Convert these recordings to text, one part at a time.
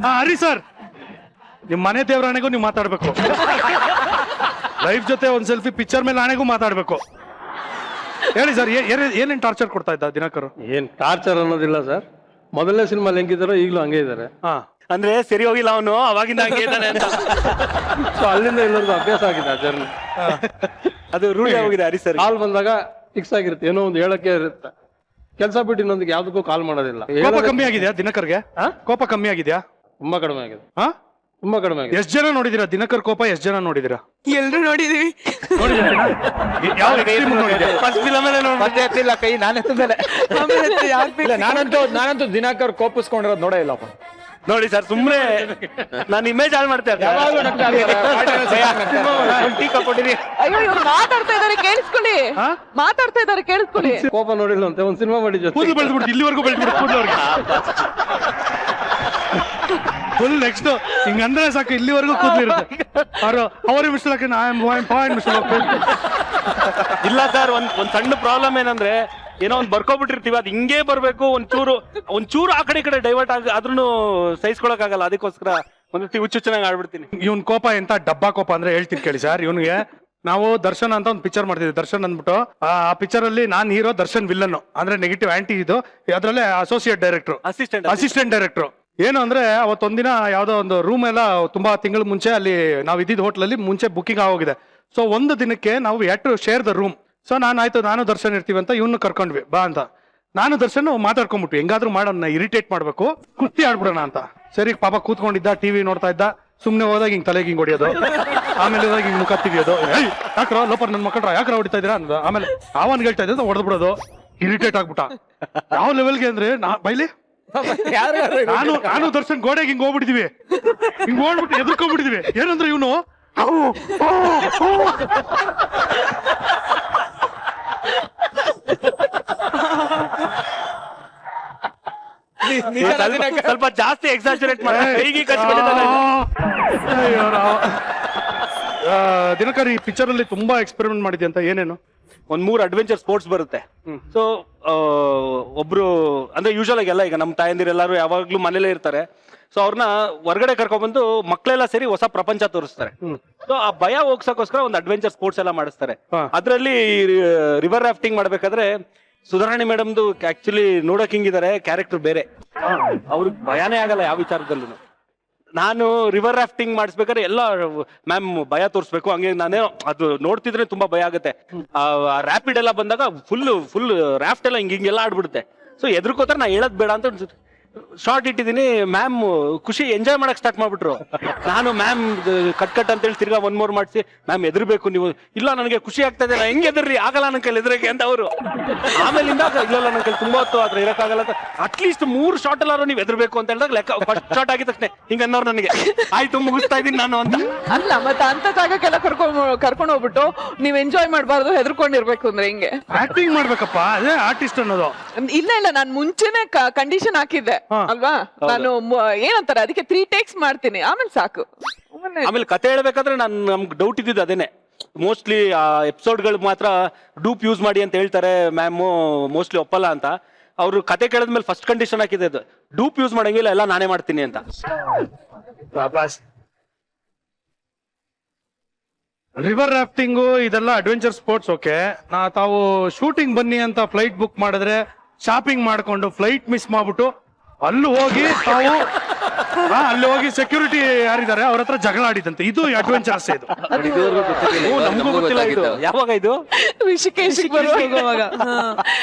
ಹರಿ sir, ನಿಮ್ ಮನೆ ದೇವರಾಣೆಗೂ ನೀವು ಮಾತಾಡ್ಬೇಕು. ಲೈಫ್ ಜೊತೆ ಒಂದ್ ಸೆಲ್ಫಿ ಪಿಕ್ಚರ್ ಮೇಲೆ ಆಣೆಗೂ ಮಾತಾಡ್ಬೇಕು. ಹೇಳಿ ಸರ್, ಏನೇನ್ ಟಾರ್ಚರ್ ಕೊಡ್ತಾ ಇದ್ದ ದಿನಕರ್? ಏನ್ ಟಾರ್ಚರ್ ಅನ್ನೋದಿಲ್ಲ ಸರ್. ಮೊದಲನೇ ಸಿನಿಮಾ ಹೆಂಗಿದಾರೋ ಈಗಲೂ ಹಂಗೆ ಇದ್ದಾರೆ. ಅಂದ್ರೆ ಸರಿ ಹೋಗಿಲ್ಲ ಅವನು, ಅವಾಗಿಂದ ಹಂಗೆ ಇದ್ದಾನೆ ಅಂತ. ಸೊ ಅಲ್ಲಿಂದ ಎಲ್ಲರಿಗೂ ಅಭ್ಯಾಸ ಆಗಿದೆ ಆ ಜರ್ನಿ. ಅದು ರೂಢಿ ಆಗೋಗಿದೆ ಹರಿ ಸರ್. ಕಾಲ್ ಬಂದಾಗ ಫಿಕ್ಸ್ ಆಗಿರುತ್ತೆ, ಏನೋ ಒಂದು ಹೇಳಕ್ಕೆ ಇರುತ್ತೆ. ಕೆಲಸ ಬಿಟ್ಟು ಇನ್ನೊಂದಿಗೆ ಯಾವ್ದಕ್ಕೂ ಕಾಲ್ ಮಾಡೋದಿಲ್ಲ. ಕೋಪ ಕಮ್ಮಿ ಆಗಿದ್ಯಾ ದಿನಕರ್ಗೆ? ಕೋಪ ಕಮ್ಮಿ ಆಗಿದ್ಯಾ? ತುಂಬಾ ಕಡಿಮೆ ಆಗಿದೆ. ತುಂಬಾ ಕಡಿಮೆ ಆಗಿದೆ. ಎಷ್ಟ್ ಜನ ನೋಡಿದಿರಾ ದಿನಕರ್ ಕೋಪ? ಎಷ್ಟ್ ಜನ ನೋಡಿದಿರಾ? ಎಲ್ರು ನೋಡಿದೀವಿ. ಫಸ್ಟ್ ಫಿಲಮ್ ಎತ್ತಿಲ್ಲ ಕೈ, ನಾನೆತ್ತ ಮೇಲೆ. ನಾನಂತೂ ದಿನಕರ್ ಕೋಪಿಸ್ಕೊಂಡಿರೋದು ನೋಡೇ ಇಲ್ಲಪ್ಪ. ನೋಡಿ ಸರ್, ಸುಮ್ನೆ ನಾನು ಇಮೇಜ್ ಹಾಳು ಮಾಡ್ತಾ ಇರ್ತೀನಿ. ಅಯ್ಯೋ, ಇವ್ರು ಮಾತಾಡ್ತಾ ಇದಾರೆ ಕೇಳಿಸ್ಕೊಳ್ಳಿ, ಮಾತಾಡ್ತಾ ಇದಾರೆ ಕೇಳಿಸ್ಕೊಳ್ಳಿ. ಕೋಪ ನೋಡಿಲ್ಲ ಅಂತ ಒಂದ್ ಸಿನಿಮಾ ಮಾಡಿದ್ವಿ. ಕೂದಲು ಬೆಳೆದ್ಬಿಡ್ತು, ಇಲ್ಲಿವರೆಗೂ ಬೆಳೆದ್ಬಿಡ್ತು ಕೂದಲು ಅವ್ರಿಗೆ. ಫುಲ್ ನೆಕ್ಸ್ಟ್ ಹಿಂಗಂದ್ರೆ ಸಾಕು, ಇಲ್ಲಿವರೆಗೂ ಕೂದಲು ಇರುತ್ತೆ. ಅವ್ರಿಗೆ ಮಿಸ್ಲಾಕ ಇಲ್ಲ ಸರ್, ಒಂದ್ ಸಣ್ಣ ಪ್ರಾಬ್ಲಮ್ ಏನಂದ್ರೆ, ಏನೋ ಒಂದ್ ಬರ್ಕೊಬಿಟ್ಟಿರ್ತೀವಿ, ಅದ್ ಹಿಂಗೇ ಬರ್ಬೇಕು. ಒಂಚೂರು ಆ ಕಡೆ ಈ ಕಡೆ ಡೈವರ್ಟ್ ಆದ್ರೂ ಸಹಿಸ್ಕೊಳಕ್ ಆಗಲ್ಲ. ಅದಕ್ಕೋಸ್ಕರ ಒಂದ್ ಹುಚ್ಚು ಚೆನ್ನಾಗಿ ಆಡ್ಬಿಡ್ತೀನಿ. ಇವ್ನ್ ಕೋಪ ಎಂತ ಡಬ್ಬಾ ಕೋಪ ಅಂದ್ರೆ ಹೇಳ್ತೀನಿ ಕೇಳಿ ಸರ್. ಇವನಿಗೆ ನಾವು ದರ್ಶನ್ ಅಂತ ಒಂದು ಪಿಕ್ಚರ್ ಮಾಡ್ತಿದ್ವಿ. ದರ್ಶನ್ ಅಂದ್ಬಿಟ್ಟು ಆ ಪಿಕ್ಚರ್ ಅಲ್ಲಿ ನಾನ್ ಹೀರೋ, ದರ್ಶನ್ ವಿಲ್ಲನ್, ಅಂದ್ರೆ ನೆಗೆಟಿವ್ ಆಂಟಿ. ಇದು ಅದ್ರಲ್ಲೇ ಅಸೋಸಿಯೇಟ್ ಡೈರೆಕ್ಟರ್, ಅಸಿಸ್ಟೆಂಟ್ ಡೈರೆಕ್ಟರ್. ಏನು ಅಂದ್ರೆ ಅವತ್ತೊಂದಿನ ಯಾವ್ದೋ ಒಂದು ರೂಮ್ ಎಲ್ಲ ತುಂಬಾ ತಿಂಗಳ ಮುಂಚೆ ಅಲ್ಲಿ ನಾವು ಇದ್ದಿದ್ದ ಹೋಟ್ಲಲ್ಲಿ ಮುಂಚೆ ಬುಕಿಂಗ್ ಆಗೋಗಿದೆ. ಸೊ ಒಂದು ದಿನಕ್ಕೆ ನಾವು to share the room. So ನಾನು ದರ್ಶನ್ ಇರ್ತೀವಿ ಅಂತ ಇವ್ನು ಕರ್ಕೊಂಡ್ವಿ ಬಾ ಅಂತ. ನಾನು ದರ್ಶನ್ ಮಾತಾಡ್ಕೊಂಡ್ಬಿಟ್ವಿ, ಹೆಂಗಾದ್ರೂ ಮಾಡೋಣ ಇರಿಟೇಟ್ ಮಾಡ್ಬೇಕು, ಕುಸ್ತಿ ಆಡ್ಬಿಡೋಣ ಅಂತ. ಸರಿ ಪಾಪ ಕೂತ್ಕೊಂಡಿದ್ದ, ಟಿವಿ ನೋಡ್ತಾ ಇದ್ದ. ಸುಮ್ನೆ ಹೋದಾಗ ಹಿಂಗ್ ತಲೆಗೆ ಹಿಂಗ್ ಹೊಡಿಯೋದು, ಆಮೇಲೆ ಹೋದಾಗ ಹಿಂಗ್ ಮುಖ ತಿವಿಯೋದು. ಯಾಕ್ರ ಲೋಪರ್ ನನ್ ಮಕ್ಕಳ ಯಾಕ್ರ ಹೊಡಿತಾ ಇದ್ದೀರಾ ಅನ್ನೋದು. ಆಮೇಲೆ ಅವನ್ ಹೇಳ್ತಾ ಇದ್ದ ಹೊಡೆದ್ ಬಿಡೋದು. ಇರಿಟೇಟ್ ಆಗ್ಬಿಟ್ಟ. ಯಾವ ಲೆವೆಲ್ಗೆ ಅಂದ್ರೆ ಬೈಲಿ ನಾನು ದರ್ಶನ್ ಗೋಡೆಗೆ ಹಿಂಗ್ ಹೋಗ್ಬಿಟ್ಟಿದೀವಿ, ಹಿಂಗ್ ಹೋಗ್ಬಿಟ್ಟು ಎದ್ಕೊಂಡ್ಬಿಟ್ಟಿದೀವಿ. ಏನಂದ್ರೆ ಇವನು ಸ್ವಲ್ಪ ಜಾಸ್ತಿ ಎಕ್ಸಾಜರೇಟ್ ಮಾಡಿ ದಿನಕರ್ ಈ ಪಿಕ್ಚರ್ ಅಲ್ಲಿ ತುಂಬಾ ಎಕ್ಸ್ಪೆರಿಮೆಂಟ್ ಮಾಡಿದ್ದೆ ಅಂತ. ಏನೇನು? ಒಂದ್ 3 ಅಡ್ವೆಂಚರ್ ಸ್ಪೋರ್ಟ್ಸ್ ಬರುತ್ತೆ. ಸೊ ಒಬ್ರು ಅಂದ್ರೆ ಯೂಶಲ್ ಆಗಿ ಎಲ್ಲ ಈಗ ನಮ್ಮ ತಾಯಂದಿರೆಲ್ಲರೂ ಯಾವಾಗ್ಲೂ ಮನೇಲೇ ಇರ್ತಾರೆ. ಸೊ ಅವ್ರನ್ನ ಹೊರಗಡೆ ಕರ್ಕೊಂಡ್ಬಂದು ಮಕ್ಕಳೆಲ್ಲ ಸೇರಿ ಹೊಸ ಪ್ರಪಂಚ ತೋರಿಸ್ತಾರೆ. ಸೊ ಆ ಭಯ ಹೋಗ್ಸಕ್ಕೋಸ್ಕರ ಒಂದು ಅಡ್ವೆಂಚರ್ ಸ್ಪೋರ್ಟ್ಸ್ ಎಲ್ಲ ಮಾಡಿಸ್ತಾರೆ. ಅದ್ರಲ್ಲಿ ರಿವರ್ ರಾಫ್ಟಿಂಗ್ ಮಾಡ್ಬೇಕಾದ್ರೆ ಸುಧಾರಾಣಿ ಮೇಡಮ್ದು ಆಕ್ಚುಲಿ ನೋಡಕ್ ಹಿಂಗಿದ್ದಾರೆ, ಕ್ಯಾರೆಕ್ಟರ್ ಬೇರೆ. ಅವ್ರಿಗೆ ಭಯನೇ ಆಗಲ್ಲ ಯಾವ ವಿಚಾರದಲ್ಲೂ. ನಾನು ರಿವರ್ ರಾಫ್ಟಿಂಗ್ ಮಾಡಿಸ್ಬೇಕಾದ್ರೆ ಎಲ್ಲ ಮ್ಯಾಮ್ ಭಯ ತೋರಿಸ್ಬೇಕು, ಹಂಗೆ ನಾನೇ ಅದು ನೋಡ್ತಿದ್ರೆ ತುಂಬಾ ಭಯ ಆಗುತ್ತೆ. ರ್ಯಾಪಿಡ್ ಎಲ್ಲ ಬಂದಾಗ ಫುಲ್ ರಾಫ್ಟ್ ಎಲ್ಲ ಹಿಂಗೆಲ್ಲ ಆಡ್ಬಿಡುತ್ತೆ. ಸೊ ಎದ್ರಕೋತಾರೆ ನಾ ಹೇಳದ್ ಬೇಡ ಅಂತ ಶಾರ್ಟ್ ಇಟ್ಟಿದ್ದೀನಿ. ಮ್ಯಾಮ್ ಖುಷಿ ಎಂಜಾಯ್ ಮಾಡಕ್ ಸ್ಟಾರ್ಟ್ ಮಾಡ್ಬಿಟ್ರು. ನಾನು ಮ್ಯಾಮ್ ಕಟ್ ಅಂತೇಳಿ ತಿರ್ಗಾ 1 more ಮಾಡಿಸಿ, ಮ್ಯಾಮ್ ಎದ್ರಬೇಕು ನೀವು. ಇಲ್ಲ ನನಗೆ ಖುಷಿ ಆಗ್ತಾ ಇದೆ, ನಾ ಹೆಂಗ್ ಎದ್ರಿ, ಆಗಲ್ಲ ನನ್ನ ಕೈಲಿ ಎದ್ರಕ್ಕೆ ಅಂತ ಅವರು. ಆಮೇಲಿಂದ ಇಲ್ಲ ನನ್ನ ಕೈಲಿ ತುಂಬಾ ಹೊತ್ತು ಆದ್ರೆ ಇರಕ್ಕಾಗಲ್ಲ ಅಂತ ಅಟ್ಲೀಸ್ಟ್ 3 ಶಾರ್ಟ್ ಎಲ್ಲಾರು ನೀವು ಎದ್ರಬೇಕು ಅಂತ ಹೇಳಿದಾಗ ಲೆಕ್ಕ. ಫಸ್ಟ್ ಶಾರ್ಟ್ ಆಗಿದ ತಕ್ಷಣ ಹಿಂಗ ಅನ್ನೋರು ನನಗೆ ಆಯ್ತು ಮುಗಿಸ್ತಾ ಇದೀನಿ ನಾನು ಅಂತ. ಅಲ್ಲ ಮತ್ತೆ ಅಂತ ಜಾಗಕ್ಕೆಲ್ಲ ಕರ್ಕೊಂಡು ಹೋಗ್ಬಿಟ್ಟು ನೀವ್ ಎಂಜಾಯ್ ಮಾಡ್ಬಾರ್ದು, ಹೆದರ್ಕೊಂಡಿರ್ಬೇಕು ಅಂದ್ರೆ ಹಿಂಗೆ ಆಕ್ಟಿಂಗ್ ಮಾಡ್ಬೇಕಪ್ಪ, ಅದೇ ಆರ್ಟಿಸ್ಟ್ ಅನ್ನೋದು. ಇಲ್ಲ ನಾನ್ ಮುಂಚೆನೆ ಕಂಡೀಷನ್ ಹಾಕಿದ್ದೆ ಅಲ್ವಾ. ನಾನು ಏನಂತಾರೆ ಅದಕ್ಕೆ 3 takes ಮಾಡ್ತೀನಿ, ಆಮೇಲೆ ಸಾಕು. ಆಮೇಲೆ ಕತೆ ಹೇಳ್ಬೇಕಾದ್ರೆ ನಮ್ಗೆ ಡೌಟ್ ಇದ್ದಿದ್ದು ಅದೇನೆ. ಮೋಸ್ಟ್ಲಿ ಆ ಎಪಿಸೋಡ್ಗಳು ಮಾತ್ರ ಡೂಪ್ ಯೂಸ್ ಮಾಡಿ ಅಂತ ಹೇಳ್ತಾರೆ ಮ್ಯಾಮ್, ಮೋಸ್ಟ್ಲಿ ಒಪ್ಪಲ್ಲ ಅಂತ. ಅವ್ರು ಕತೆ ಕೇಳಿದ್ಮೇಲೆ ಫಸ್ಟ್ ಕಂಡೀಷನ್ ಹಾಕಿದೆ ಅದು, ಡೂಪ್ ಯೂಸ್ ಮಾಡಂಗಿಲ್ಲ, ಎಲ್ಲ ನಾನೇ ಮಾಡ್ತೀನಿ ಅಂತ. ರಿವರ್ ರಾಫ್ಟಿಂಗು ಇದೆಲ್ಲ ಅಡ್ವೆಂಚರ್ ಸ್ಪೋರ್ಟ್ಸ್ ಓಕೆ. ತಾವು ಶೂಟಿಂಗ್ ಬನ್ನಿ ಅಂತ ಫ್ಲೈಟ್ ಬುಕ್ ಮಾಡಿದ್ರೆ ಶಾಪಿಂಗ್ ಮಾಡ್ಕೊಂಡು ಫ್ಲೈಟ್ ಮಿಸ್ ಮಾಡ್ಬಿಟ್ಟು ಅಲ್ಲಿ ಹೋಗಿ ಸೆಕ್ಯೂರಿಟಿ ಯಾರಿದ್ದಾರೆ ಅವ್ರ ಹತ್ರ ಜಗಳ ಆಡಿದಂತೆ. ಇದು ಅಡ್ವೆಂಚರ್ಸ್. ಇದು ನಮಗೂ ಗೊತ್ತಿಲ್ಲ ಇದು ಯಾವಾಗ. ಇದು ಋಷಿಕೇಶ್ ಬರುವಾಗ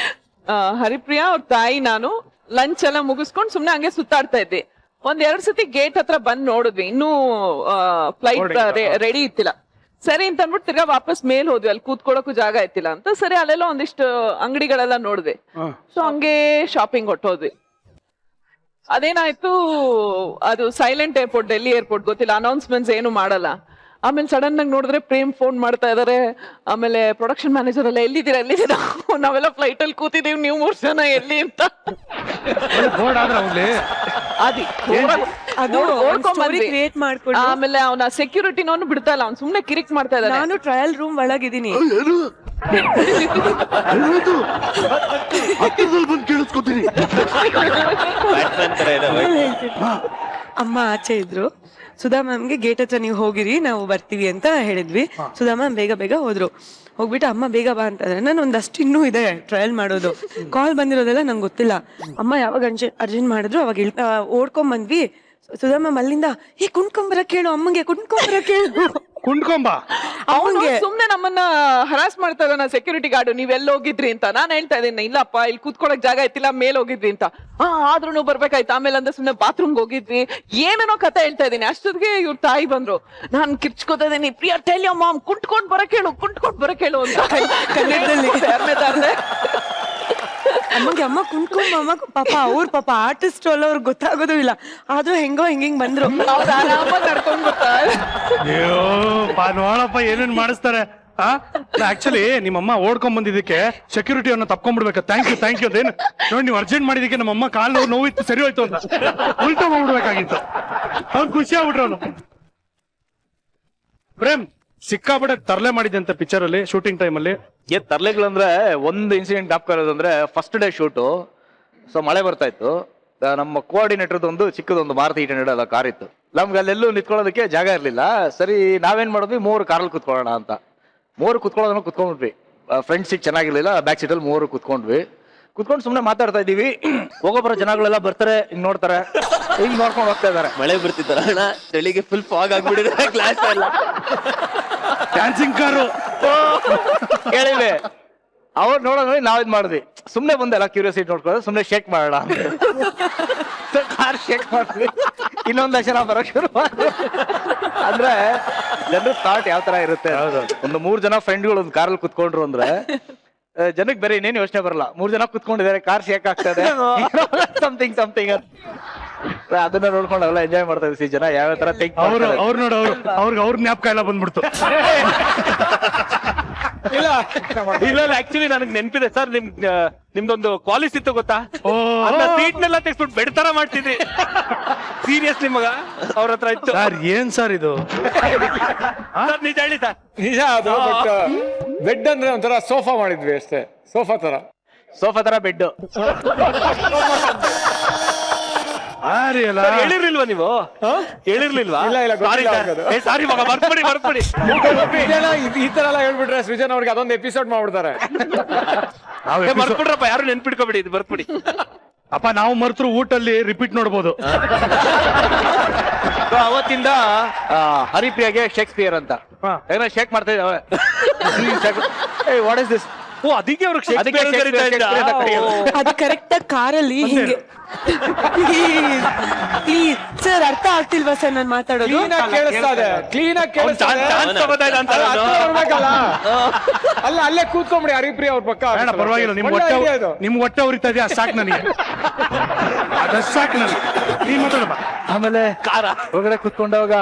ಹರಿಪ್ರಿಯಾ ಅವ್ರ ತಾಯಿ ನಾನು ಲಂಚ್ ಎಲ್ಲ ಮುಗಿಸ್ಕೊಂಡು ಸುಮ್ನೆ ಹಂಗೆ ಸುತ್ತಾಡ್ತಾ ಇದ್ದೆ. 1-2 ಸತಿ ಗೇಟ್ ಹತ್ರ ಬಂದ್ ನೋಡಿದ್ವಿ, ಇನ್ನೂ ಫ್ಲೈಟ್ ರೆಡಿ ಇತ್ತಿಲ್ಲ. ಸರಿ ಅಂತ ಅಂದ್ಬಿಟ್ಟು ತಿರ್ಗಾ ವಾಪಸ್ ಮೇಲ್ ಹೋದ್ವಿ, ಅಲ್ಲಿ ಕೂತ್ಕೊಳ್ಳೋಕು ಜಾಗ ಇತ್ತಿಲ್ಲ ಅಂತ. ಸರಿ ಅಲ್ಲೆಲ್ಲ ಒಂದಿಷ್ಟು ಅಂಗಡಿಗಳೆಲ್ಲ ನೋಡಿದ್ವಿ. ಸೊ ಹಂಗೆ ಶಾಪಿಂಗ್ ಹೊಟ್ಟೋದ್ವಿ. ಅದೇನಾಯ್ತು, ಅದು ಸೈಲೆಂಟ್ ಏರ್ಪೋರ್ಟ್, ಡೆಲ್ಲಿ ಏರ್ಪೋರ್ಟ್, ಗೊತ್ತಿಲ್ಲ, ಅನೌನ್ಸ್ಮೆಂಟ್ಸ್ ಏನು ಮಾಡಲ್ಲ. ಆಮೇಲೆ ಸಡನ್ ಆಗಿ ನೋಡಿದ್ರೆ ಪ್ರೇಮ್ ಫೋನ್ ಮಾಡ್ತಾ ಇದಾರೆ. ಆಮೇಲೆ ಪ್ರೊಡಕ್ಷನ್ ಮ್ಯಾನೇಜರ್ ಎಲ್ಲ ಎಲ್ಲಿದ್ದೀರಾ ನಾವೆಲ್ಲ ಫ್ಲೈಟ್ ಅಲ್ಲಿ ಕೂತಿದೀವಿ, ನೀವು 3 ಜನ ಎಲ್ಲಿ ಅಂತ. ಆಮೇಲೆ ಅವನ ಸೆಕ್ಯೂರಿಟಿನವನು ಬಿಡ್ತಾ ಇಲ್ಲ, ಅವ್ನು ಸುಮ್ನೆ ಕಿರಿಕ್ ಮಾಡ್ತಾ ಇದ್ದಾನೆ. ನಾನು ಟ್ರಯಲ್ ರೂಮ್ ಒಳಗಿದ್ದೀನಿ. ಕೇಳಿಸ್ಕೊತೀನಿ. ಅಮ್ಮ ಆಚೆ ಇದ್ರು. ಸುಧಾ ಮ್ಯಾಮ್ಗೆ ಗೇಟ್ ಹತ್ರ ನೀವು ಹೋಗಿರಿ, ನಾವು ಬರ್ತೀವಿ ಅಂತ ಹೇಳಿದ್ವಿ. ಸುಧಾ ಮ್ಯಾಮ್ ಬೇಗ ಬೇಗ ಹೋದ್ರು. ಹೋಗ್ಬಿಟ್ಟು ಅಮ್ಮ ಬೇಗ ಬಾ ಅಂತಂದ್ರೆ ನಾನು ಒಂದಷ್ಟು ಇನ್ನೂ ಇದೆ ಟ್ರಯಲ್ ಮಾಡೋದು. ಕಾಲ್ ಬಂದಿರೋದೆಲ್ಲ ನಂಗೆ ಗೊತ್ತಿಲ್ಲ. ಅಮ್ಮ ಯಾವಾಗ ಅರ್ಜೆಂಟ್ ಮಾಡಿದ್ರು ಅವಾಗ ಓಡ್ಕೊಂಡ್ ಬಂದ್ವಿ. ಸುಧಾ ಮ್ಯಾಮ್ ಅಲ್ಲಿಂದ ಕುಣ್ಕೊಂಬರಕ್ ಹೇಳು ಅಮ್ಮಂಗೆ, ಕುಣ್ಕೊಂಬರಕ್ ಹೇಳು. ಕುಂಡ್ಕೊಂಬ ಅವನು ಅವ್ನ್ಗೆ ಸುಮ್ನೆ ನಮ್ಮನ್ನ ಹರಾಸ್ ಮಾಡ್ತಾ ಇದ್ದಾನ ಸೆಕ್ಯೂರಿಟಿ ಗಾರ್ಡ್, ನೀವೆಲ್ಲ ಹೋಗಿದ್ರಿ ಅಂತ. ನಾನ್ ಹೇಳ್ತಾ ಇದ್ದೀನಿ ಇಲ್ಲಪ್ಪ ಇಲ್ಲಿ ಕೂತ್ಕೊಳಕ್ ಜಾಗ ಐತಿಲ್ಲ, ಮೇಲ್ ಹೋಗಿದ್ವಿ ಅಂತ. ಆದ್ರೂ ಬರ್ಬೇಕಾಯ್ತು. ಆಮೇಲೆ ಅಂದ್ರೆ ಸುಮ್ನೆ ಬಾತ್ರೂಮ್ಗೆ ಹೋಗಿದ್ವಿ, ಏನೇನೋ ಕತೆ ಹೇಳ್ತಾ ಇದ್ದೀನಿ. ಅಷ್ಟೊತ್ತಿಗೆ ಇವ್ರ ತಾಯಿ ಬಂದ್ರು. ನಾನ್ ಕಿರ್ಚ್ಕೋತಾ ಇದೀನಿ, ಪ್ರಿಯಾ ಟೆಲ್ ಯೋರ್ ಮಾಮ್ ಕುಂಟ್ಕೊಂಡ್ ಬರಕ್ ಹೇಳು ಅಂತ ಕನ್ನಡದಲ್ಲಿ ಯಾರನ್ನೇ ಅಮ್ಮಗೆ ಅಮ್ಮ ಕುಣ್ಕೊಂಬ ಅಮ್ಮ ಪಾಪ ಪಾಪ ಆರ್ಟಿಸ್ಟ್ ಅಲ್ಲ, ಅವ್ರಿಗೆ ಗೊತ್ತಾಗೋದು ಇಲ್ಲ. ಆದ್ರೂ ಹೆಂಗೋ ಹಿಂಗಿಂಗ್ ಬಂದ್ರು. ಅವ್ರು ಆರಾಮಾಗಿ ನಡ್ಕೊಂಡ್ ಬರ್ತಾರೆ. ಅಯ್ಯೋ ನೋಡಪ್ಪ ಏನೇನ್ ಮಾಡಿಸ್ತಾರೆ. ಆಕ್ಚುಲಿ ನಿಮ್ಮಮ್ಮ ಓಡ್ಕೊಂಡ್ ಬಂದಿದ್ದಕ್ಕೆ ಸೆಕ್ಯೂರಿಟಿ ಅನ್ನ ತಪ್ಕೊಂಡ್ಬಿಡ್ಬೇಕು. ಥ್ಯಾಂಕ್ ಯು ಅದೇನು ನೋಡಿ, ನೀವು ಅರ್ಜೆಂಟ್ ಮಾಡಿದಕ್ಕೆ ನಮ್ಮಮ್ಮ ಕಾಲು ನೋವಿತ್ತು, ಸರಿ ಹೋಯ್ತು ಅಂತ ಉಲ್ಟಾ ಮಾಡ್ಬಿಡ್ಬೇಕಾಗಿತ್ತು. ಅವ್ರು ಖುಷಿ ಆಗ್ಬಿಟ್ರು. ಅವನು ಪ್ರೇಮ್ ಸಿಕ್ಕಾಪಟ್ಟೆ ತರಲೆ ಮಾಡಿದೆ ಅಂತ ಪಿಕ್ಚರ್ ಅಲ್ಲಿ ಶೂಟಿಂಗ್ ಟೈಮ್ ಅಲ್ಲಿ. ತರ್ಲೆಗಳಂದ್ರೆ ಒಂದು ಇನ್ಸಿಡೆಂಟ್ ಜ್ಞಾಪಕ ಇರೋದಂದ್ರೆ ಫಸ್ಟ್ ಡೇ ಶೂಟು. ಸೊ ಮಳೆ ಬರ್ತಾ ಇತ್ತು. ನಮ್ಮ ಕೋಆರ್ಡಿನೇಟರ್ದು ಒಂದು ಚಿಕ್ಕದೊಂದು ಮಾರುತಿ 800 ಕಾರ್ ಇತ್ತು. ನಮ್ಗೆ ಅಲ್ಲೆಲ್ಲೂ ನಿಂತ್ಕೊಳ್ಳೋದಕ್ಕೆ ಜಾಗ ಇರಲಿಲ್ಲ. ಸರಿ ನಾವೇನ್ ಮಾಡಿದ್ವಿ, 3 ಕಾರಲ್ಲಿ ಕುತ್ಕೊಳ್ಳೋಣ ಅಂತ 3 ಕುತ್ಕೊಳ್ಳೋದನ್ನ ಕುತ್ಕೊಂಡ್ಬಿಟ್ವಿ. ಫ್ರಂಟ್ ಸೀಟ್ ಚೆನ್ನಾಗಿರ್ಲಿಲ್ಲ, ಬ್ಯಾಕ್ ಸೀಟಲ್ಲಿ 3 ಕುತ್ಕೊಂಡ್ವಿ. ಕುತ್ಕೊಂಡು ಸುಮ್ಮನೆ ಮಾತಾಡ್ತಾ ಇದೀವಿ. ಹೋಗೋ ಬರೋ ಜನಗಳೆಲ್ಲ ಬರ್ತಾರೆ, ಹಿಂಗ್ ನೋಡ್ತಾರೆ, ಹಿಂಗ್ ನೋಡ್ಕೊಂಡು ಹೋಗ್ತಾ ಇದಾರೆ. ಮಳೆ ಬರ್ತಿತ್ತಲ್ಲ ಅಣ್ಣ, ಚಳಿಗೆ ಫುಲ್ ಫಾಗ್ ಆಗ್ಬಿಟ್ಟಿದೆ ಗ್ಲಾಸ್ ಎಲ್ಲ. ಡ್ಯಾನ್ಸಿಂಗ್ ಕಾರು ಹೇಳಿವೆ ಅವ್ರು ನೋಡೋಣ, ನಾವ್ ಇದ್ ಮಾಡಿದ್ವಿ. ಸುಮ್ನೆ ಬಂದೆಲ್ಲ ಕ್ಯೂರಿಯಾಸಿಟಿ ನೋಡ್ಕೊಂಡು ಸುಮ್ನೆ ಶೇಕ್ ಮಾಡೋಣ ಕಾರ್ ಶೇಕ್ ಮಾಡಿದ್ವಿ. ಇನ್ನೊಂದು ಜನ ಬರೋಕ್ ಶುರು ಮಾಡಿದ್ವಿ. ಅಂದ್ರೆ ಜನರ ಥಾಟ್ ಯಾವ ತರ ಇರುತ್ತೆ. ಒಂದು 3 ಜನ ಫ್ರೆಂಡ್ಗಳು ಒಂದು ಕಾರಲ್ಲಿ ಕುತ್ಕೊಂಡ್ರು ಅಂದ್ರೆ ಜನಕ್ಕೆ ಬೇರೆ ಇನ್ನೇನು ಯೋಚನೆ ಬರಲ್ಲ. 3 ಜನ ಕುತ್ಕೊಂಡಿದ್ದಾರೆ, ಕಾರ್ ಶೇಕ್ ಆಗ್ತದೆ, ಸಮಥಿಂಗ್ ಅದನ್ನ ನೋಡ್ಕೊಂಡು ಅವೆಲ್ಲ ಎಂಜಾಯ್ ಮಾಡ್ತಾ ಇದ್ವಿ. ಜನ ಯಾವ ತರ ಅವ್ರು ನೋಡು ಅವ್ರ ಜ್ಞಾಪಕ ಎಲ್ಲ ಬಂದ್ಬಿಡ್ತು. ಇಲ್ಲ ಆಕ್ಚುಲಿ ನನಗೆ ನೆನಪಿದೆ ಸರ್, ನಿಮ್ದೊಂದು ಕ್ವಾಲಿಸ್ ಇತ್ತು ಗೊತ್ತಾ? ಸೀಟ್ ನೆಲ್ಲ ತೆಗ್ಸ್ಬಿಟ್ಟು ಬೆಡ್ ತರ ಮಾಡ್ತಿದ್ರಿ. ಸೀರಿಯಸ್ಲಿ ಮಗ ಅವ್ರ ಹತ್ರ ಇತ್ತು ಸರ್. ಏನ್ ಸರ್ ಇದು? ಸರ್ ನಿಜ ಹೇಳಿ ಸರ್. ನಿಜ ಅದು. ಬಟ್ ಬೆಡ್ ಅಂದ್ರೆ ಒಂಥರ ಸೋಫಾ ಮಾಡಿದ್ವಿ ಅಷ್ಟೇ. ಸೋಫಾ ತರ ಬೆಡ್. ಹೇಳಿರ್ಲಿಲ್ವಾ ನೀವು? ಹೇಳಿರ್ಲಿಲ್ವಾ? ಸಾರಿ ಮಗ, ಬರ್ಪಡಿ. ಈ ತರ ಎಲ್ಲ ಹೇಳ್ಬಿಟ್ರೆ ಸೃಜನ್ ಅವ್ರಿಗೆ ಅದೊಂದು ಎಪಿಸೋಡ್ ಮಾಡ್ಬಿಡ್ತಾರೆ. ಬರ್ಬಿಡ್ರಪ್ಪ, ಯಾರು ನೆನ್ಪಿಡ್ಕೊಬಿಡಿ, ಇದು ಬರ್ಬಿಡಿ. ಅಪ್ಪ ನಾವು ಮರ್ತರು ಊಟಲ್ಲಿ ರಿಪೀಟ್ ನೋಡ್ಬೋದು. ಅವತ್ತಿಂದ ಹರಿಪ್ರಿಯಾಗೆ ಶೇಕ್ಸ್ಪಿಯರ್ ಅಂತ ಶೇಕ್ ಮಾಡ್ತಾ ಇದ್ದಾವೆ. What is this? ಓ ಅದಕ್ಕೆ ಅವ್ರಿಗೆ ಅದು ಕರೆಕ್ಟ್ ಆಗಿ ಕಾರಲ್ಲಿ ಹಿಂಗೆ. ಪ್ಲೀಸ್ ಸರ್, ಅರ್ಥ ಆಗ್ತಿಲ್ವಾ ಸರ್ ನಾನು ಮಾತಾಡೋದು? ಕ್ಲೀನ್ ಆಗಿ ಅಲ್ಲ, ಅಲ್ಲೇ ಕೂತ್ಕೊಂಬಿಡಿ ಹರಿಪ್ರಿಯ ಅವ್ರ ಪಕ್ಕ. ಬೇಡ ಪರವಾಗಿಲ್ಲ, ನಿಮ್ ಹೊಟ್ಟೆ ಉರಿತಾ ಇದೆಯಾ? ಸಾಕು ನನಗೆ, ಅದಷ್ಟು ಸಾಕು ನನಗೆ. ನೀನ್ ಮಾತಾಡಪ್ಪ. ಆಮೇಲೆ ಕಾರ ಹೊರಗಡೆ ಕುತ್ಕೊಂಡವಾಗ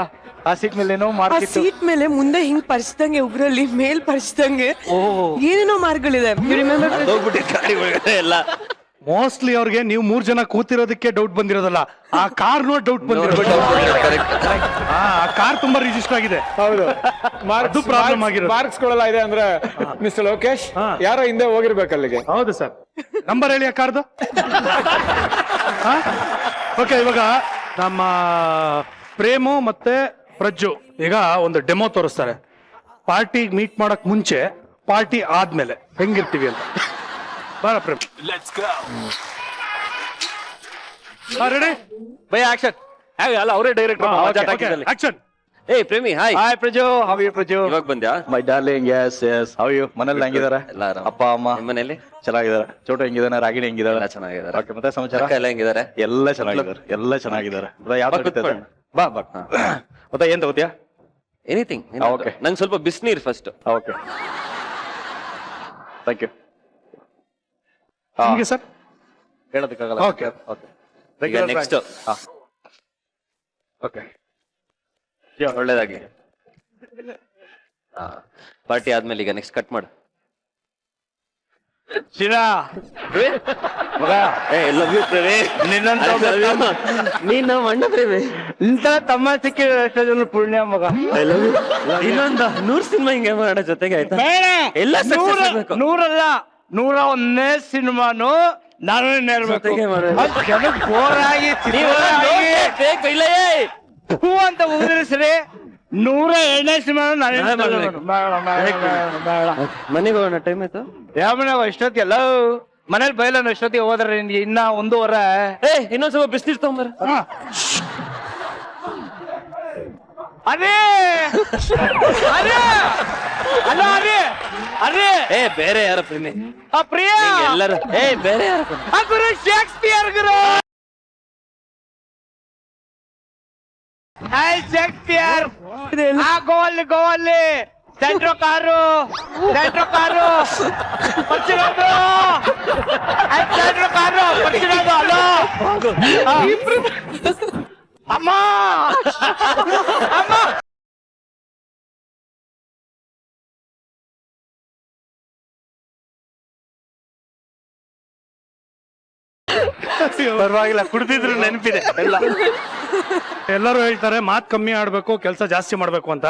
ಆ ಸೀಟ್ ಮೇಲೆ ಏನೋ ಆ ಮಾರ್ಕಿತ್ತು. ಸೀಟ್ ಮೇಲೆ ಮುಂದೆ ಹಿಂಗ್ ಪರಿಚಿದಂಗೆ, ಉಗ್ರಲ್ಲಿ ಮೇಲ್ ಪರಿಚಿದಂಗೆ ಏನೇನೋ ಮಾರ್ಗಳಿದೆ. ಗಾಡಿ ಒಳಗಡೆ ಎಲ್ಲ ಮೋಸ್ಟ್ಲಿ ಅವ್ರಿಗೆ ನೀವು 3 ಜನ ಕೂತಿರೋದಕ್ಕೆ ಡೌಟ್ ಬಂದಿರೋದಲ್ಲ, ಆ ಕಾರ್ ನೋಡಿ ಡೌಟ್ ಬಂದಿರೋದು. ಆ ಕಾರ್ ತುಂಬಾ ರಿಜಿಸ್ಟರ್ ಆಗಿದೆ. ಹೌದು, ಅದು ಪ್ರಾಬ್ಲಮ್ ಆಗಿರೋದು. ಮಾರ್ಕ್ಸ್ ಗಳಲ್ಲ ಇದೆ ಅಂದ್ರೆ ಮಿಸ್ಟರ್ ಲೋಕೇಶ್ ಯಾರೋ ಹಿಂದೆ ಹೋಗಿರ್ಬೇಕು ಅಲ್ಲಿಗೆ. ಹೌದು ಸರ್. ನಂಬರ್ ಹೇಳಿ ಆ ಕಾರ್ದು. ಓಕೆ, ಇವಾಗ ನಮ್ಮ ಪ್ರೇಮು ಮತ್ತೆ ಪ್ರಜ್ಜು ಈಗ ಒಂದು ಡೆಮೋ ತೋರಿಸ್ತಾರೆ. ಪಾರ್ಟಿ ಮೀಟ್ ಮಾಡಕ್ ಮುಂಚೆ, ಪಾರ್ಟಿ ಆದ್ಮೇಲೆ ಹೆಂಗಿರ್ತೀವಿ ಅಂತ. ಬಾರ Prem. Let's go. Ready by action. ಅಲ್ಲ ಅವರೇ ಡೈರೆಕ್ಟ್ ಆಕ್ಷನ್. ಏ Premi, hi. Hi Praju, how you Praju? ಇವಾಗ ಬಂದ್ಯಾ? My darling, yes how you? ಮನೇಲಿ ಹೆಂಗಿದಾರೆ? ಎಲ್ಲ ಆರಾಮ. ಅಪ್ಪ ಅಮ್ಮ ಮನೇಲಿ ಚೆನ್ನಾಗಿದ್ದಾರೆ. ಚೋಟು ಹೆಂಗಿದಾನೆ? ರಾಗಿಣಿ ಹೆಂಗಿದಾರೆ? ಎಲ್ಲ ಚೆನ್ನಾಗಿದ್ದಾರೆ. ಓಕೆ, ಮತ್ತೆ ಸಮಾಚಾರ? ಅಕ್ಕ ಎಲ್ಲ ಹೆಂಗಿದ್ದಾರೆ? ಎಲ್ಲ ಚೆನ್ನಾಗಿದ್ದಾರೆ, ಎಲ್ಲ ಚೆನ್ನಾಗಿದ್ದಾರೆ. ಯಾವ ಬಾ, ಕೂತ್ಕೊಳ್ಳಿ. ಬಾ ಮತ್ತೆ ಏನ್ ತಗೋತಿಯಾ? ಎನಿಥಿಂಗ್. Okay. ನಂಗೆ ಸ್ವಲ್ಪ ಬಿಸಿನೀರ್ ಫಸ್ಟ್. Okay, thank you. ನಿಮಗೆ ಸರ್ ಹೇಳೋದಕ್ಕಾಗಲ್ಲ. ಓಕೆ ಓಕೆ, ಈಗ ನೆಕ್ಸ್ಟ್ ಓಕೆ, ಒಳ್ಳೇದಾಗಿ. ಪಾರ್ಟಿ ಆದ್ಮೇಲೆ ಈಗ ನೆಕ್ಸ್ಟ್ ಕಟ್ ಮಾಡು. ಶಿರಾ ಮಗ, ಲವ್ ಯು ಪ್ರೇಮಿ. ನೀನ್ ನಮ್ಮ ಅಣ್ಣ ಪ್ರೇಮಿ. ಇಂಥ ತಮ್ಮ ಸಿಕ್ಕಿದ್ರೆ ಎಷ್ಟೋ ಜನ ಪುಣ್ಯ ಮಗ. ಇನ್ನೊಂದು 100 ಸಿನಿಮಾ ಹಿಂಗೆ ಮಾಡೋಣ ಜೊತೆಗೆ, ಆಯ್ತಾ? ಎಲ್ಲ 100 ಅಲ್ಲ, 101ನೇ ಸಿನಿಮಾನು ನಾನು ಇರ್ಬೇಕು ಹೂ ಅಂತ ಉದುರಿಸ್ರಿ 102ನೇ ಸಿನಿಮಾ ಮನೆಗೆ ಹೋಗೋಣ ಟೈಮ್ ಆಯ್ತು. ಯಾವ ಮನೆ ಇಷ್ಟೊತ್ತಿಗೆಲ್ಲ ಮನೇಲಿ ಬಯಲ ಇಷ್ಟೊತ್ತಿಗೆ ಹೋದ್ರೆ ನಿನ್ಗೆ ಇನ್ನ 1:30. ಇನ್ನೊಂದ್ ಸ್ವಲ್ಪ ಬಿಸ್ನೀರ್ ತಗೊಂಬರ. ಅದೇ ಅದೇ ಅಲ್ಲ ಅದೇ ಅದೇ ಬೇರೆ ಯಾರ ಪ್ರೇಮಿ ಆ ಪ್ರಿಯ ಎಲ್ಲರೂ ಬೇರೆ ಯಾರ ಆ ಗುರು ಶೇಕ್ಸ್ಪಿಯರ್ ಗುರು ಶೇಕ್ಸ್ಪಿಯರ್ ಆ ಗೋವಲ್ಲಿ ಸೆಂಟ್ರೋ ಕಾರು ಸೆಂಟ್ರೋ ಕಾರು ಪರ್ಚಿರೋದು ಸೆಂಟ್ರೋ ಕಾರು ಪರ್ಚಿರೋದು ಅಲೋ ಅಮ್ಮ ಅಮ್ಮ ಪರವಾಗಿಲ್ಲ, ಕುಡ್ದಿದ್ರು ನೆನಪಿದೆ ಎಲ್ಲ. ಎಲ್ಲರೂ ಹೇಳ್ತಾರೆ ಮಾತ್ ಕಮ್ಮಿ ಆಡ್ಬೇಕು ಕೆಲಸ ಜಾಸ್ತಿ ಮಾಡ್ಬೇಕು ಅಂತ.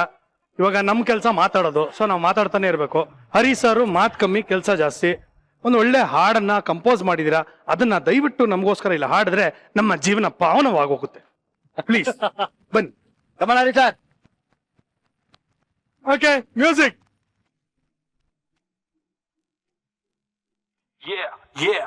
ಇವಾಗ ನಮ್ ಕೆಲಸ ಮಾತಾಡೋದು, ಸೊ ನಾವು ಮಾತಾಡ್ತಾನೆ ಇರ್ಬೇಕು. ಹರಿ ಸರ್ ಮಾತ್ ಕಮ್ಮಿ ಕೆಲಸ ಜಾಸ್ತಿ. ಒಂದು ಒಳ್ಳೆ ಹಾಡನ್ನ ಕಂಪೋಸ್ ಮಾಡಿದೀರಾ, ಅದನ್ನ ದಯವಿಟ್ಟು ನಮಗೋಸ್ಕರ ಇಲ್ಲ ಹಾಡಿದ್ರೆ ನಮ್ಮ ಜೀವನ ಪಾವನವಾಗೋಗುತ್ತೆ. ಪ್ಲೀಸ್ ಬನ್ನಿ. ಕಮಲಾರಿ ಸರ್. Okay, music. Yeah.